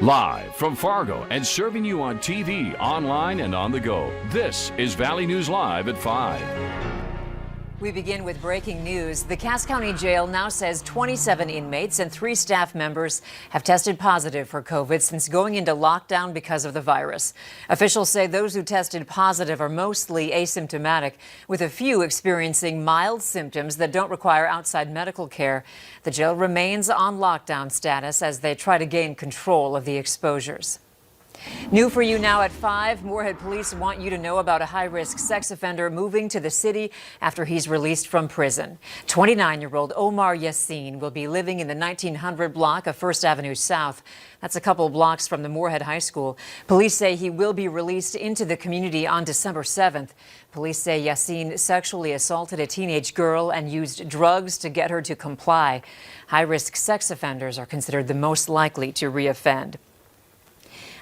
Live from Fargo and serving you on TV, online, and on the go, this is Valley News Live at 5. We begin with breaking news. The Cass County Jail now says 27 inmates and 3 staff members have tested positive for COVID since going into lockdown because of the virus. Officials say those who tested positive are mostly asymptomatic, with a few experiencing mild symptoms that don't require outside medical care. The jail remains on lockdown status as they try to gain control of the exposures. New for you now at 5, Moorhead police want you to know about a high-risk sex offender moving to the city after he's released from prison. 29-year-old Omar Yassin will be living in the 1900 block of 1st Avenue South. That's a couple blocks from the Moorhead High School. Police say he will be released into the community on December 7th. Police say Yassin sexually assaulted a teenage girl and used drugs to get her to comply. High-risk sex offenders are considered the most likely to reoffend.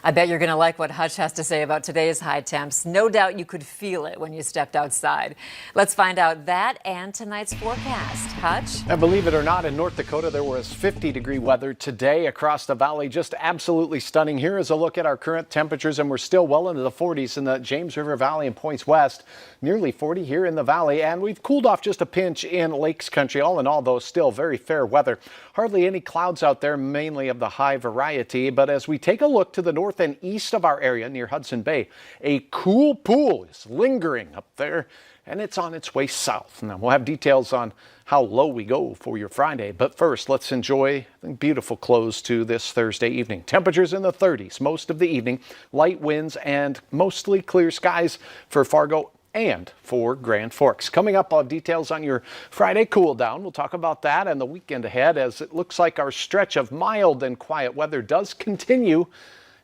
I bet you're going to like what Hutch has to say about today's high temps. No doubt you could feel it when you stepped outside. Let's find out that and tonight's forecast. Hutch? And believe it or not, in North Dakota, there was 50-degree weather today across the valley. Just absolutely stunning. Here is a look at our current temperatures, and we're still well into the 40s in the James River Valley and points west. Nearly 40 here in the valley, and we've cooled off just a pinch in Lakes Country. All in all, though, still very fair weather. Hardly any clouds out there, mainly of the high variety. But as we take a look to the north and east of our area near Hudson Bay, a cool pool is lingering up there, and it's on its way south. Now, we'll have details on how low we go for your Friday. But first, let's enjoy a beautiful close to this Thursday evening. Temperatures in the 30s most of the evening, light winds and mostly clear skies for Fargo and for Grand Forks. Coming up, I'll have details on your Friday cool down. We'll talk about that and the weekend ahead, as it looks like our stretch of mild and quiet weather does continue.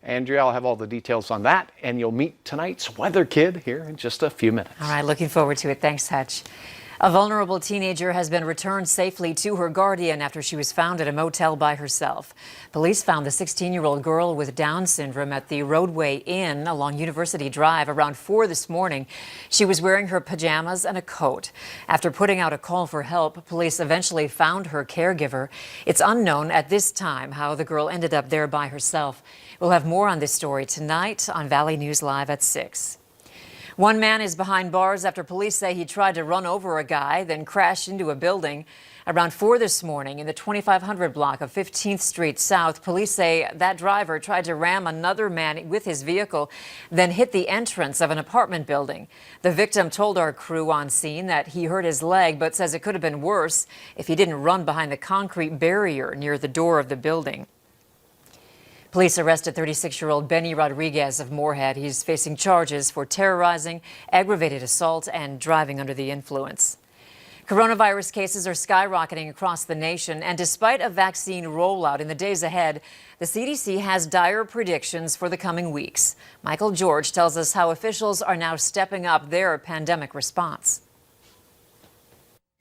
Andrea, I'll have all the details on that, and you'll meet tonight's weather kid here in just a few minutes. All right, looking forward to it. Thanks, Hutch. A vulnerable teenager has been returned safely to her guardian after she was found at a motel by herself. Police found the 16-year-old girl with Down syndrome at the Roadway Inn along University Drive around 4 this morning. She was wearing her pajamas and a coat. After putting out a call for help, police eventually found her caregiver. It's unknown at this time how the girl ended up there by herself. We'll have more on this story tonight on Valley News Live at 6. One man is behind bars after police say he tried to run over a guy, then crashed into a building. Around 4 this morning in the 2500 block of 15th Street South, police say that driver tried to ram another man with his vehicle, then hit the entrance of an apartment building. The victim told our crew on scene that he hurt his leg, but says it could have been worse if he didn't run behind the concrete barrier near the door of the building. Police arrested 36-year-old Benny Rodriguez of Moorhead. He's facing charges for terrorizing, aggravated assault, and driving under the influence. Coronavirus cases are skyrocketing across the nation, and despite a vaccine rollout in the days ahead, the CDC has dire predictions for the coming weeks. Michael George tells us how officials are now stepping up their pandemic response.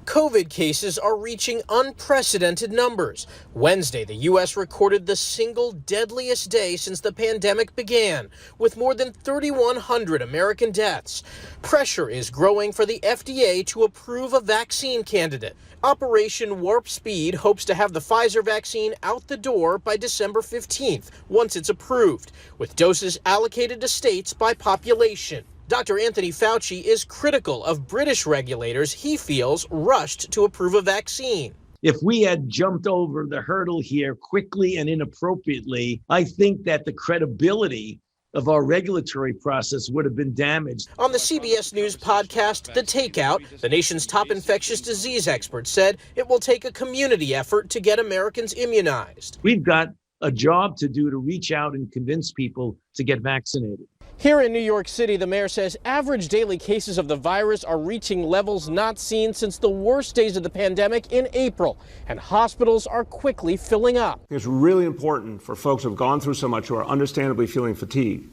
COVID cases are reaching unprecedented numbers. Wednesday, the U.S. recorded the single deadliest day since the pandemic began, with more than 3,100 American deaths. Pressure is growing for the FDA to approve a vaccine candidate. Operation Warp Speed hopes to have the Pfizer vaccine out the door by December 15th, once it's approved, with doses allocated to states by population. Dr. Anthony Fauci is critical of British regulators he feels rushed to approve a vaccine. If we had jumped over the hurdle here quickly and inappropriately, I think that the credibility of our regulatory process would have been damaged. On the CBS News podcast, The Takeout, the nation's top infectious disease expert said it will take a community effort to get Americans immunized. We've got a job to do to reach out and convince people to get vaccinated. Here in New York City, the mayor says average daily cases of the virus are reaching levels not seen since the worst days of the pandemic in April, and hospitals are quickly filling up. It's really important for folks who have gone through so much, who are understandably feeling fatigued,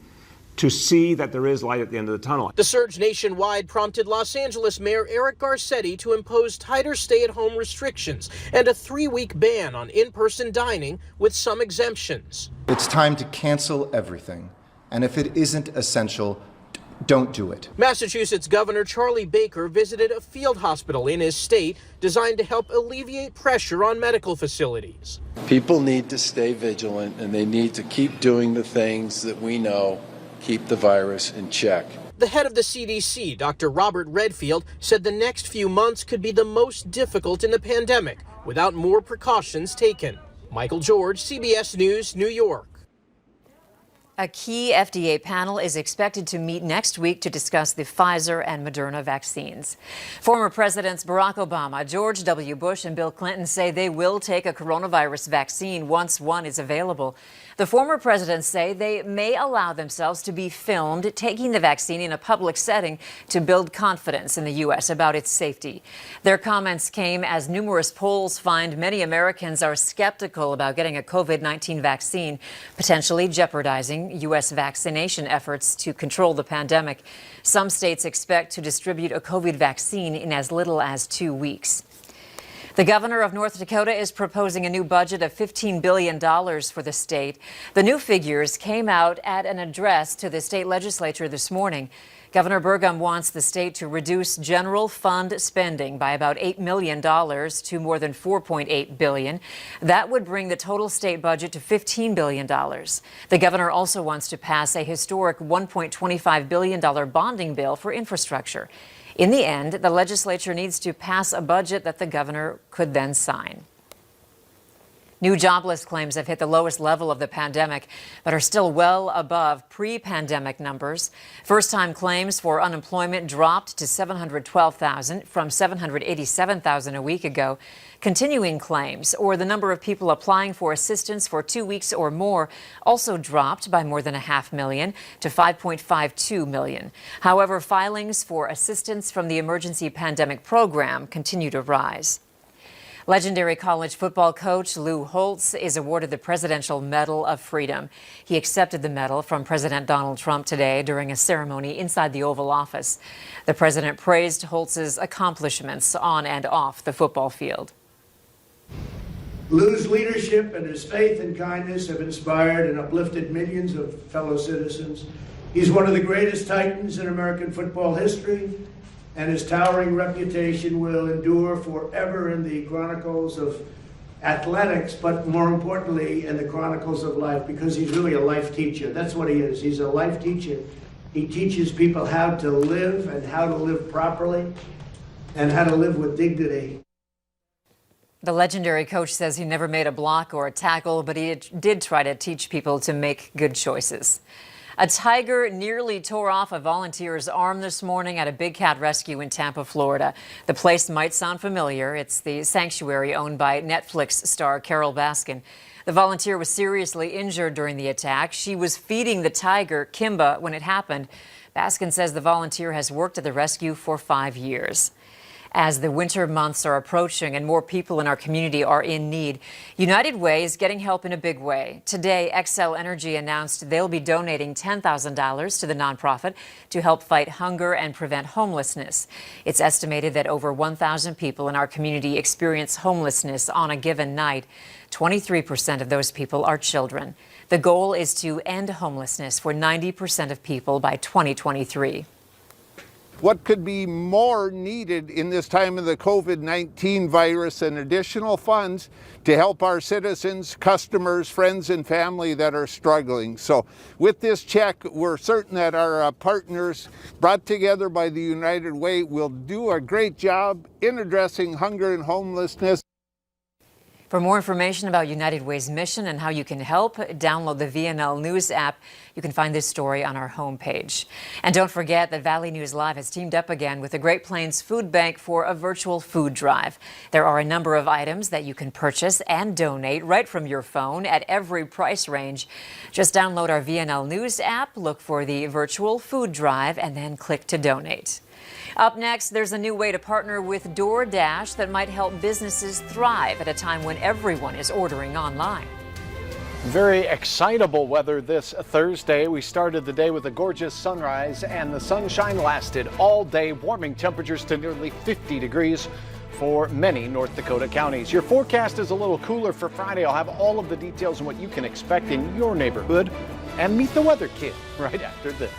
to see that there is light at the end of the tunnel. The surge nationwide prompted Los Angeles Mayor Eric Garcetti to impose tighter stay-at-home restrictions and a 3-week ban on in-person dining with some exemptions. It's time to cancel everything. And if it isn't essential, don't do it. Massachusetts Governor Charlie Baker visited a field hospital in his state designed to help alleviate pressure on medical facilities. People need to stay vigilant, and they need to keep doing the things that we know keep the virus in check. The head of the CDC, Dr. Robert Redfield, said the next few months could be the most difficult in the pandemic without more precautions taken. Michael George, CBS News, New York. A key FDA panel is expected to meet next week to discuss the Pfizer and Moderna vaccines. Former Presidents Barack Obama, George W. Bush, and Bill Clinton say they will take a coronavirus vaccine once one is available. The former presidents say they may allow themselves to be filmed taking the vaccine in a public setting to build confidence in the U.S. about its safety. Their comments came as numerous polls find many Americans are skeptical about getting a COVID-19 vaccine, potentially jeopardizing U.S. vaccination efforts to control the pandemic. Some states expect to distribute a COVID vaccine in as little as 2 weeks. The governor of North Dakota is proposing a new budget of $15 billion for the state. The new figures came out at an address to the state legislature this morning. Governor Burgum wants the state to reduce general fund spending by about $8 million to more than $4.8 billion. That would bring the total state budget to $15 billion. The governor also wants to pass a historic $1.25 billion bonding bill for infrastructure. In the end, the legislature needs to pass a budget that the governor could then sign. New jobless claims have hit the lowest level of the pandemic, but are still well above pre-pandemic numbers. First-time claims for unemployment dropped to 712,000 from 787,000 a week ago. Continuing claims, or the number of people applying for assistance for 2 weeks or more, also dropped by more than 500,000 to 5.52 million. However, filings for assistance from the Emergency Pandemic Program continue to rise. Legendary college football coach Lou Holtz is awarded the Presidential Medal of Freedom. He accepted the medal from President Donald Trump today during a ceremony inside the Oval Office. The president praised Holtz's accomplishments on and off the football field. Lou's leadership and his faith and kindness have inspired and uplifted millions of fellow citizens. He's one of the greatest titans in American football history, and his towering reputation will endure forever in the chronicles of athletics, but more importantly, in the chronicles of life, because he's really a life teacher. That's what he is. He's a life teacher. He teaches people how to live and how to live properly and how to live with dignity. The legendary coach says he never made a block or a tackle, but he did try to teach people to make good choices. A tiger nearly tore off a volunteer's arm this morning at a big cat rescue in Tampa, Florida. The place might sound familiar. It's the sanctuary owned by Netflix star Carol Baskin. The volunteer was seriously injured during the attack. She was feeding the tiger, Kimba, when it happened. Baskin says the volunteer has worked at the rescue for 5 years. As the winter months are approaching and more people in our community are in need, United Way is getting help in a big way. Today, Xcel Energy announced they'll be donating $10,000 to the nonprofit to help fight hunger and prevent homelessness. It's estimated that over 1,000 people in our community experience homelessness on a given night. 23% of those people are children. The goal is to end homelessness for 90% of people by 2023. What could be more needed in this time of the COVID-19 virus and additional funds to help our citizens, customers, friends, and family that are struggling. So with this check, we're certain that our partners brought together by the United Way will do a great job in addressing hunger and homelessness. For more information about United Way's mission and how you can help, download the VNL News app. You can find this story on our homepage. And don't forget that Valley News Live has teamed up again with the Great Plains Food Bank for a virtual food drive. There are a number of items that you can purchase and donate right from your phone at every price range. Just download our VNL News app, look for the virtual food drive, and then click to donate. Up next, there's a new way to partner with DoorDash that might help businesses thrive at a time when everyone is ordering online. Very excitable weather this Thursday. We started the day with a gorgeous sunrise, and the sunshine lasted all day, warming temperatures to nearly 50 degrees for many North Dakota counties. Your forecast is a little cooler for Friday. I'll have all of the details on what you can expect in your neighborhood, and meet the weather kid right after this.